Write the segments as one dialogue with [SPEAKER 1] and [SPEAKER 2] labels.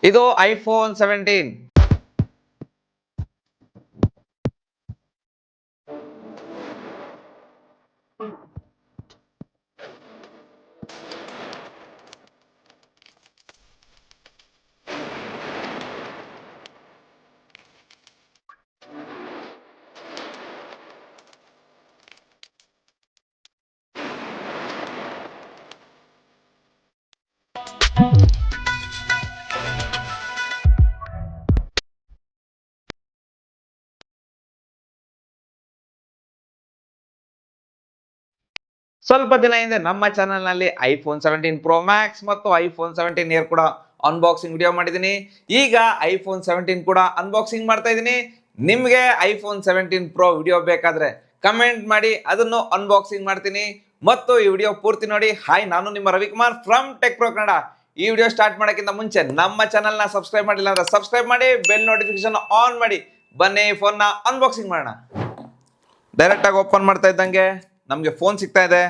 [SPEAKER 1] ಇದು ಐಫೋನ್ 17. ಸ್ವಲ್ಪ ದಿನ ಹಿಂದೆ ನಮ್ಮ ಚಾನೆಲ್ ನಲ್ಲಿ ಐಫೋನ್ 17 ಪ್ರೋ ಮ್ಯಾಕ್ಸ್ ಮತ್ತು ಐಫೋನ್ 17 ಏರ್ ಕೂಡ ಅನ್ಬಾಕ್ಸಿಂಗ್ ವಿಡಿಯೋ ಮಾಡಿದ್ದೀನಿ. ಈಗ ಐಫೋನ್ 17 ಕೂಡ ಅನ್ಬಾಕ್ಸಿಂಗ್ ಮಾಡ್ತಾ ಇದ್ದೀನಿ. ನಿಮಗೆ ಐಫೋನ್ 17 ಪ್ರೋ ವಿಡಿಯೋ ಬೇಕಾದ್ರೆ ಕಮೆಂಟ್ ಮಾಡಿ, ಅದನ್ನು ಅನ್ಬಾಕ್ಸಿಂಗ್ ಮಾಡ್ತೀನಿ. ಮತ್ತು ಈ ವಿಡಿಯೋ ಪೂರ್ತಿ ನೋಡಿ. ಹಾಯ್, ನಾನು ನಿಮ್ಮ Ravikumar from tech pro Kannada. ಈ ವಿಡಿಯೋ ಸ್ಟಾರ್ಟ್ ಮಾಡೋಕ್ಕಿಂತ ಮುಂಚೆ ನಮ್ಮ ಚಾನೆಲ್ನ ಸಬ್ಸ್ಕ್ರೈಬ್ ಮಾಡಿಲ್ಲ ಅಂದ್ರೆ ಸಬ್ಸ್ಕ್ರೈಬ್ ಮಾಡಿ, ಬೆಲ್ ನೋಟಿಫಿಕೇಶನ್ ಆನ್ ಮಾಡಿ. ಬನ್ನಿ ಫೋನ್ನ ಅನ್ಬಾಕ್ಸಿಂಗ್ ಮಾಡೋಣ. ಡೈರೆಕ್ಟ್ ಆಗಿ ಓಪನ್ ಮಾಡ್ತಾ ಇದ್ದಂಗೆ ನಮಗೆ ಫೋನ್ ಸಿಗ್ತಾ ಇದೆ.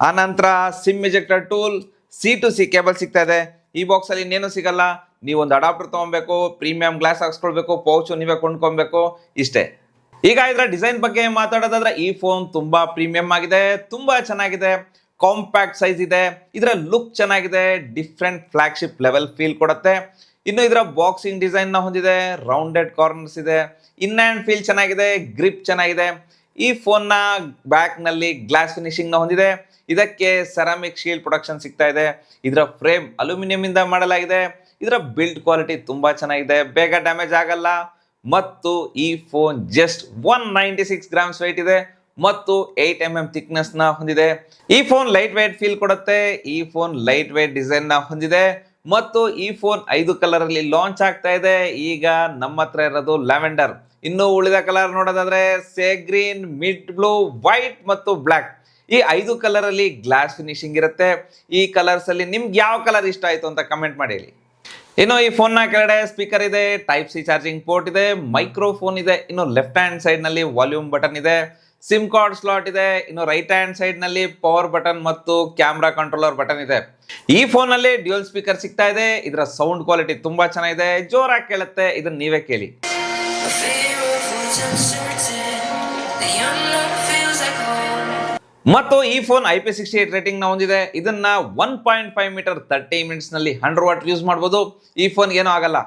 [SPEAKER 1] ಆನಂತರ sim ejector tool, C2C cable ಸಿಗ್ತಾ ಇದೆ. ಈ ಬಾಕ್ಸಲ್ಲಿ ಇನ್ನೇನು ಸಿಗಲ್ಲ. ನೀವೊಂದು ಅಡಾಪ್ಟರ್ ತೊಗೊಬೇಕು, ಪ್ರೀಮಿಯಂ ಗ್ಲಾಸ್ ಹಾಕ್ಸ್ಕೊಳ್ಬೇಕು, ಪೌಚು ನೀವೇ ಕೊಂಡ್ಕೊಬೇಕು, ಇಷ್ಟೇ. ಈಗ ಇದರ ಡಿಸೈನ್ ಬಗ್ಗೆ ಮಾತಾಡೋದಾದ್ರೆ ಈ ಫೋನ್ ತುಂಬಾ ಪ್ರೀಮಿಯಂ ಆಗಿದೆ, ತುಂಬಾ ಚೆನ್ನಾಗಿದೆ, ಕಾಂಪ್ಯಾಕ್ಟ್ ಸೈಜ್ ಇದೆ, ಇದರ ಲುಕ್ ಚೆನ್ನಾಗಿದೆ, ಡಿಫ್ರೆಂಟ್ ಫ್ಲಾಗ್ಶಿಪ್ ಲೆವೆಲ್ ಫೀಲ್ ಕೊಡುತ್ತೆ. ಇನ್ನು ಇದರ ಬಾಕ್ಸಿಂಗ್ ಡಿಸೈನ್ ನ ಹೊಂದಿದೆ, ರೌಂಡೆಡ್ ಕಾರ್ನರ್ಸ್ ಇದೆ, ಇನ್ ಹ್ಯಾಂಡ್ ಫೀಲ್ ಚೆನ್ನಾಗಿದೆ, ಗ್ರಿಪ್ ಚೆನ್ನಾಗಿದೆ. ಈ ಫೋನ್ ನ ಬ್ಯಾಕ್ ನಲ್ಲಿ ಗ್ಲಾಸ್ ಫಿನಿಶಿಂಗ್ ನ ಹೊಂದಿದೆ. ಇದಕ್ಕೆ ಸೆರಾಮಿಕ್ ಶೀಲ್ಡ್ ಪ್ರೊಡಕ್ಷನ್ ಸಿಗ್ತಾ ಇದೆ. ಇದರ ಫ್ರೇಮ್ ಅಲ್ಯೂಮಿನಿಯಂ ಇಂದ ಮಾಡಲಾಗಿದೆ. ಇದರ ಬಿಲ್ಡ್ ಕ್ವಾಲಿಟಿ ತುಂಬಾ ಚೆನ್ನಾಗಿದೆ, ಬೇಗ ಡ್ಯಾಮೇಜ್ ಆಗಲ್ಲ. ಮತ್ತು ಈ ಫೋನ್ ಜಸ್ಟ್ 196 ಗ್ರಾಮ್ಸ್ weight ಇದೆ ಮತ್ತು 8 mm ಥಿಕ್ನೆಸ್ ನ ಹೊಂದಿದೆ. ಈ ಫೋನ್ ಲೈಟ್ ವೇಟ್ ಫೀಲ್ ಕೊಡುತ್ತೆ. ಈ ಫೋನ್ ಲೈಟ್ ವೇಟ್ ಡಿಸೈನ್ ನ ಹೊಂದಿದೆ ಮತ್ತು ಈ ಫೋನ್ 5 ಕಲರ್ ಅಲ್ಲಿ ಲಾಂಚ್ ಆಗ್ತಾ ಇದೆ. ಈಗ ನಮ್ಮ ಹತ್ರ ಇರೋದು ಲ್ಯಾವೆಂಡರ್. ಇನ್ನು ಉಳಿದ ಕಲರ್ ನೋಡೋದಾದ್ರೆ ಸೇ ಗ್ರೀನ್, ಮಿಡ್ ಬ್ಲೂ, ವೈಟ್ ಮತ್ತು ಬ್ಲಾಕ್. ಈ 5 ಕಲರ್ ಅಲ್ಲಿ ಗ್ಲಾಸ್ ಫಿನಿಶಿಂಗ್ ಇರುತ್ತೆ. ಈ ಕಲರ್ಸ್ ಅಲ್ಲಿ ನಿಮ್ಗೆ ಯಾವ ಕಲರ್ ಇಷ್ಟ ಆಯ್ತು ಅಂತ ಕಮೆಂಟ್ ಮಾಡಿ ಹೇಳಿ. ಇನ್ನು ಈ ಫೋನ್ ನ ಕೆಳಗಡೆ ಸ್ಪೀಕರ್ ಇದೆ, ಟೈಪ್ ಸಿ ಚಾರ್ಜಿಂಗ್ ಪೋರ್ಟ್ ಇದೆ, ಮೈಕ್ರೋಫೋನ್ ಇದೆ. ಇನ್ನು ಲೆಫ್ಟ್ ಹ್ಯಾಂಡ್ ಸೈಡ್ ನಲ್ಲಿ ವಾಲ್ಯೂಮ್ ಬಟನ್ ಇದೆ, ಸಿಮ್ ಕಾರ್ಡ್ ಸ್ಲಾಟ್ ಇದೆ. ಇನ್ನು ರೈಟ್ ಹ್ಯಾಂಡ್ ಸೈಡ್ ನಲ್ಲಿ ಪವರ್ ಬಟನ್ ಮತ್ತು ಕ್ಯಾಮ್ರಾ ಕಂಟ್ರೋಲರ್ ಬಟನ್ ಇದೆ. ಈ ಫೋನ್ ನಲ್ಲಿ ಡ್ಯೂಯಲ್ ಸ್ಪೀಕರ್ ಸಿಗ್ತಾ ಇದೆ. ಇದರ ಸೌಂಡ್ ಕ್ವಾಲಿಟಿ ತುಂಬಾ ಚೆನ್ನಾಗಿದೆ, ಜೋರಾಗಿ ಕೇಳುತ್ತೆ. ಇದನ್ನ ನೀವೇ ಕೇಳಿ. ಮತ್ತು ಈ ಫೋನ್ IP68 ರೇಟಿಂಗ್ ನ ಹೊಂದಿದೆ. ಇದನ್ನ 1.5 ಮೀಟರ್ 30 ಮಿನಿಟ್ಸ್ ನಲ್ಲಿ 100 ವಾಟ್ ಯೂಸ್ ಮಾಡಬಹುದು. ಈ ಫೋನ್ ಏನೂ ಆಗಲ್ಲ.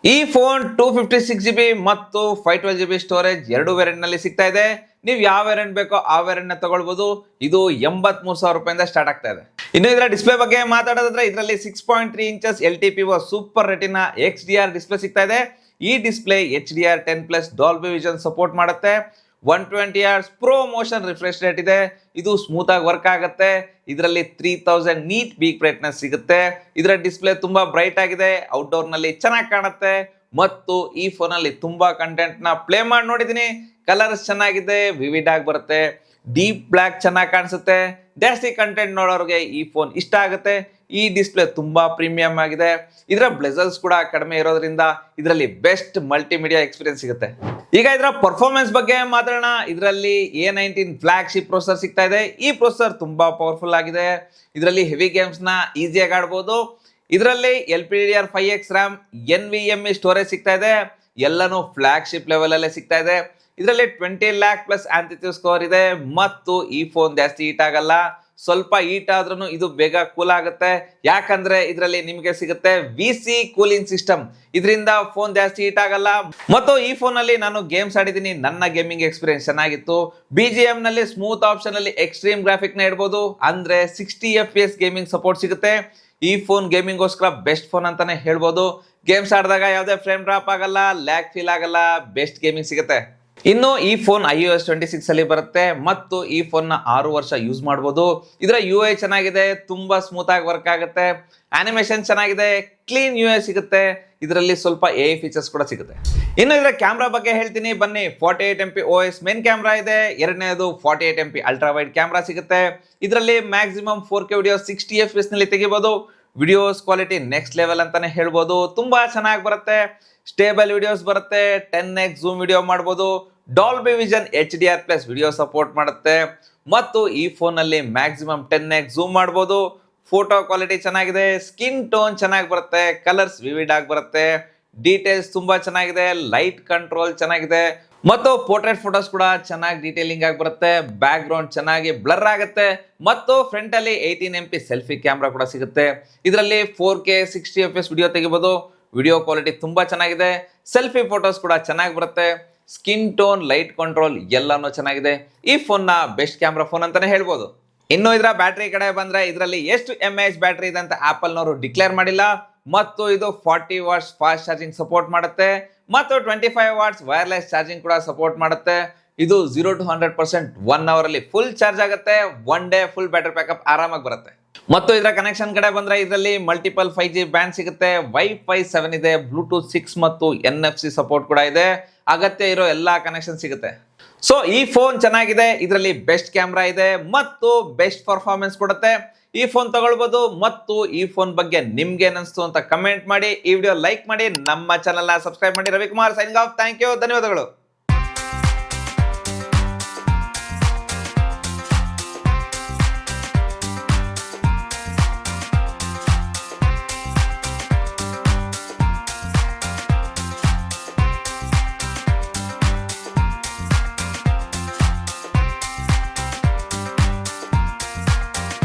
[SPEAKER 1] ಈ ಫೋನ್ 256GB ಮತ್ತು 512GB ಸ್ಟೋರೇಜ್ ಎರಡು ವೇರಿಯಂಟ್ ನಲ್ಲಿ ಸಿಗ್ತಾ ಇದೆ. ನೀವು ಯಾವ ವೇರಿಯಂಟ್ ಬೇಕೋ ಆ ವೇರಿಯಂಟ್ ನ ತಗೊಳ್ಬಹುದು. ಇದು 83,000 ರೂಪಾಯಿಂದ ಸ್ಟಾರ್ಟ್ ಆಗ್ತಾ ಇದೆ. ಇನ್ನು ಇದರ ಡಿಸ್ಪ್ಲೇ ಬಗ್ಗೆ ಮಾತಾಡೋದಾದ್ರೆ ಇದರಲ್ಲಿ 6.3 inches LTPO super retina XDR display ಸಿಗ್ತಾ ಇದೆ. ಈ display HDR10+ Dolby vision support ಮಾಡುತ್ತೆ. 120 Hz pro motion refresh rate ಇದೆ. ಇದು ಸ್ಮೂತ್ ಆಗಿ ವರ್ಕ್ ಆಗುತ್ತೆ. ಇದರಲ್ಲಿ 3000 ನೀಟ್ ಪೀಕ್ ಬ್ರೈಟ್ನೆಸ್ ಸಿಗುತ್ತೆ. ಇದರ ಡಿಸ್ಪ್ಲೇ ತುಂಬಾ ಬ್ರೈಟ್ ಆಗಿದೆ, ಔಟ್ಡೋರ್ ನಲ್ಲಿ ಚೆನ್ನಾಗಿ ಕಾಣುತ್ತೆ. ಮತ್ತು ಈ ಫೋನ್ ಅಲ್ಲಿ ತುಂಬಾ ಕಂಟೆಂಟ್ ನ ಪ್ಲೇ ಮಾಡಿ ನೋಡಿದೀನಿ. ಕಲರ್ಸ್ ಚೆನ್ನಾಗಿದೆ, ವಿವಿಡ್ ಆಗಿ ಬರುತ್ತೆ, ಡೀಪ್ ಬ್ಲಾಕ್ ಚೆನ್ನಾಗಿ ಕಾಣಿಸುತ್ತೆ. ಜಾಸ್ತಿ ಕಂಟೆಂಟ್ ನೋಡೋರಿಗೆ ಈ ಫೋನ್ ಇಷ್ಟ ಆಗುತ್ತೆ. ಈ ಡಿಸ್ಪ್ಲೇ ತುಂಬಾ ಪ್ರೀಮಿಯಂ ಆಗಿದೆ. ಇದರ ಬ್ಲೆಸಲ್ಸ್ ಕೂಡ ಕಡಿಮೆ ಇರೋದ್ರಿಂದ ಇದರಲ್ಲಿ ಬೆಸ್ಟ್ ಮಲ್ಟಿಮೀಡಿಯಾ ಎಕ್ಸ್ಪೀರಿಯನ್ಸ್ ಸಿಗುತ್ತೆ. ಈಗ ಇದರ ಪರ್ಫಾರ್ಮೆನ್ಸ್ ಬಗ್ಗೆ ಮಾತಾಡೋಣ. ಇದರಲ್ಲಿ A19 ಫ್ಲಾಗ್ಶಿಪ್ ಪ್ರೊಸೆಸರ್ ಸಿಗ್ತಾ ಇದೆ. ಈ ಪ್ರೊಸೆಸರ್ ತುಂಬಾ ಪವರ್ಫುಲ್ ಆಗಿದೆ. ಇದರಲ್ಲಿ ಹೆವಿ ಗೇಮ್ಸ್ ನ ಈಸಿಯಾಗಿ ಆಡಬಹುದು. ಇದರಲ್ಲಿ LPDDR5X RAM, NVMe ಸ್ಟೋರೇಜ್ ಸಿಗ್ತಾ ಇದೆ. ಎಲ್ಲಾನು ಫ್ಲಾಗ್ಶಿಪ್ ಲೆವೆಲ್ ಅಲ್ಲೇ ಸಿಗ್ತಾ ಇದೆ. ಇದರಲ್ಲಿ 20 lakh ಪ್ಲಸ್ ಆಂಟಿಟ್ಯೂಡ್ ಸ್ಕೋರ್ ಇದೆ. ಮತ್ತು ಈ ಫೋನ್ ಜಾಸ್ತಿ ಹೀಟ್ ಆಗಲ್ಲ. ಸ್ವಲ್ಪ ಹೀಟ್ ಆದ್ರೂ ಇದು ಬೇಗ ಕೂಲ್ ಆಗುತ್ತೆ. ಯಾಕಂದ್ರೆ ಇದರಲ್ಲಿ ನಿಮಗೆ ಸಿಗುತ್ತೆ VC ಕೂಲಿಂಗ್ ಸಿಸ್ಟಮ್. ಇದರಿಂದ ಫೋನ್ ಜಾಸ್ತಿ ಹೀಟ್ ಆಗಲ್ಲ. ಮತ್ತು ಈ ಫೋನ್ ಅಲ್ಲಿ ನಾನು ಗೇಮ್ಸ್ ಆಡಿದ್ದೀನಿ. ನನ್ನ ಗೇಮಿಂಗ್ ಎಕ್ಸ್ಪೀರಿಯನ್ಸ್ ಚೆನ್ನಾಗಿತ್ತು. BGM ನಲ್ಲಿ ಸ್ಮೂತ್ ಆಪ್ಷನ್ ಅಲ್ಲಿ ಎಕ್ಸ್ಟ್ರೀಮ್ ಗ್ರಾಫಿಕ್ ನ ಇಡಬಹುದು. ಅಂದ್ರೆ 60 FPS ಗೇಮಿಂಗ್ ಸಪೋರ್ಟ್ ಸಿಗುತ್ತೆ. ಈ ಫೋನ್ ಗೇಮಿಂಗ್ ಗೋಸ್ಕರ ಬೆಸ್ಟ್ ಫೋನ್ ಅಂತಾನೆ ಹೇಳ್ಬೋದು. ಗೇಮ್ಸ್ ಆಡಿದಾಗ ಯಾವುದೇ ಫ್ರೇಮ್ ಡ್ರಾಪ್ ಆಗಲ್ಲ, ಲ್ಯಾಗ್ ಫೀಲ್ ಆಗಲ್ಲ, ಬೆಸ್ಟ್ ಗೇಮಿಂಗ್ ಸಿಗುತ್ತೆ. ಇನ್ನು ಈ ಫೋನ್ iOS 26 ಅಲ್ಲಿ ಬರುತ್ತೆ ಮತ್ತು ಈ ಫೋನ್ ನ 6 ವರ್ಷ ಯೂಸ್ ಮಾಡಬಹುದು. ಇದರ UI ಚೆನ್ನಾಗಿದೆ, ತುಂಬಾ ಸ್ಮೂತ್ ಆಗಿ ವರ್ಕ್ ಆಗುತ್ತೆ, ಆನಿಮೇಷನ್ ಚೆನ್ನಾಗಿದೆ, ಕ್ಲೀನ್ UI ಸಿಗುತ್ತೆ. ಇದರಲ್ಲಿ ಸ್ವಲ್ಪ AI ಫೀಚರ್ಸ್ ಕೂಡ ಸಿಗುತ್ತೆ. ಇನ್ನು ಇದರ ಕ್ಯಾಮ್ರಾ ಬಗ್ಗೆ ಹೇಳ್ತೀನಿ ಬನ್ನಿ. 48MP OS ಮೇನ್ ಕ್ಯಾಮ್ರಾ ಇದೆ. ಎರಡನೇದು 48MP ಅಲ್ಟ್ರಾ ವೈಡ್ ಕ್ಯಾಮ್ರಾ ಸಿಗುತ್ತೆ. ಇದರಲ್ಲಿ ಮ್ಯಾಕ್ಸಿಮಮ್ 4K ವಿಡಿಯೋ 60 FPS ನಲ್ಲಿ ತೆಗಿಬಹುದು. ವಿಡಿಯೋಸ್ ಕ್ವಾಲಿಟಿ ನೆಕ್ಸ್ಟ್ ಲೆವೆಲ್ ಅಂತಾನೆ ಹೇಳ್ಬೋದು. ತುಂಬಾ ಚೆನ್ನಾಗಿ ಬರುತ್ತೆ, ಸ್ಟೇಬಲ್ ವಿಡಿಯೋಸ್ ಬರುತ್ತೆ, 10x ಝೂಮ್ ವಿಡಿಯೋ ಮಾಡ್ಬೋದು. Dolby vision HDR+ video support ಮಾಡುತ್ತೆ. ಮತ್ತು ಈ ಫೋನ್ ಅಲ್ಲಿ ಮ್ಯಾಕ್ಸಿಮಮ್ 10x ಝೂಮ್ ಮಾಡ್ಬೋದು. ಫೋಟೋ ಕ್ವಾಲಿಟಿ ಚೆನ್ನಾಗಿದೆ, ಸ್ಕಿನ್ ಟೋನ್ ಚೆನ್ನಾಗಿ ಬರುತ್ತೆ, ಕಲರ್ಸ್ ವಿವಿಡ್ ಆಗಿ ಬರುತ್ತೆ, ಡೀಟೇಲ್ಸ್ ತುಂಬಾ ಚೆನ್ನಾಗಿದೆ, ಲೈಟ್ ಕಂಟ್ರೋಲ್ ಚೆನ್ನಾಗಿದೆ ಮತ್ತು ಪೋರ್ಟ್ರೇಟ್ ಫೋಟೋಸ್ ಕೂಡ ಚೆನ್ನಾಗಿ ಡೀಟೇಲಿಂಗ್ ಆಗಿ ಬರುತ್ತೆ, ಬ್ಯಾಕ್ ಗ್ರೌಂಡ್ ಚೆನ್ನಾಗಿ ಬ್ಲರ್ ಆಗುತ್ತೆ ಮತ್ತು ಫ್ರಂಟ್ ಅಲ್ಲಿ 18MP ಸೆಲ್ಫಿ ಕ್ಯಾಮ್ರಾ ಕೂಡ ಸಿಗುತ್ತೆ. ಇದರಲ್ಲಿ 4K 60fps ವಿಡಿಯೋ ತೆಗಿಬಹುದು. ವಿಡಿಯೋ ಕ್ವಾಲಿಟಿ ತುಂಬಾ ಚೆನ್ನಾಗಿದೆ, ಸೆಲ್ಫಿ ಫೋಟೋಸ್ ಕೂಡ ಚೆನ್ನಾಗಿ ಬರುತ್ತೆ, ಸ್ಕಿನ್ ಟೋನ್, ಲೈಟ್ ಕಂಟ್ರೋಲ್ ಎಲ್ಲಾನು ಚೆನ್ನಾಗಿದೆ. ಈ ಫೋನ್ ನ ಬೆಸ್ಟ್ ಕ್ಯಾಮ್ರಾ ಫೋನ್ ಅಂತಾನೆ ಹೇಳ್ಬೋದು. ಇನ್ನು ಇದರ ಬ್ಯಾಟರಿ ಕಡೆ ಬಂದ್ರೆ ಇದರಲ್ಲಿ ಎಷ್ಟು mAh ಬ್ಯಾಟರಿ ಇದೆ ಅಂತ ಆಪಲ್ ನವರು ಡಿಕ್ಲೇರ್ ಮಾಡಿಲ್ಲ ಮತ್ತು ಇದು 40 ವಾಟ್ಸ್ ಫಾಸ್ಟ್ ಚಾರ್ಜಿಂಗ್ ಸಪೋರ್ಟ್ ಮಾಡುತ್ತೆ ಮತ್ತು 25 ವಾಟ್ಸ್ ವೈರ್ಲೆಸ್ ಚಾರ್ಜಿಂಗ್ ಕೂಡ ಸಪೋರ್ಟ್ ಮಾಡುತ್ತೆ. ಇದು 0 to 100% 1 ಅವರ್ ಅಲ್ಲಿ ಫುಲ್ ಚಾರ್ಜ್ ಆಗುತ್ತೆ. 1 ಡೇ ಫುಲ್ ಬ್ಯಾಟರಿ ಬ್ಯಾಕಪ್ ಆರಾಮಾಗಿ ಬರುತ್ತೆ. ಮತ್ತು ಇದರ ಕನೆಕ್ಷನ್ ಕಡೆ ಬಂದ್ರೆ ಇದರಲ್ಲಿ ಮಲ್ಟಿಪಲ್ 5G ಬ್ಯಾಂಡ್ ಸಿಗುತ್ತೆ, ವೈಫೈ 7 ಇದೆ, ಬ್ಲೂಟೂತ್ 6 ಮತ್ತು NFC ಸಪೋರ್ಟ್ ಕೂಡ ಇದೆ. ಅಗತ್ಯ ಇರೋ ಎಲ್ಲಾ ಕನೆಕ್ಷನ್ ಸಿಗುತ್ತೆ. ಸೊ ಈ ಫೋನ್ ಚೆನ್ನಾಗಿದೆ, ಇದರಲ್ಲಿ ಬೆಸ್ಟ್ ಕ್ಯಾಮ್ರಾ ಇದೆ ಮತ್ತು ಬೆಸ್ಟ್ ಪರ್ಫಾರ್ಮೆನ್ಸ್ ಕೊಡುತ್ತೆ. ಈ ಫೋನ್ ತಗೊಳ್ಬಹುದು ಮತ್ತು ಈ ಫೋನ್ ಬಗ್ಗೆ ನಿಮ್ಗೆ ಏನಿಸ್ತು ಅಂತ ಕಮೆಂಟ್ ಮಾಡಿ, ಈ ವಿಡಿಯೋ ಲೈಕ್ ಮಾಡಿ, ನಮ್ಮ ಚಾನೆಲ್ ನ ಸಬ್ಸ್ಕ್ರೈಬ್ ಮಾಡಿ. Ravikumar signing off. Thank you, ಧನ್ಯವಾದಗಳು.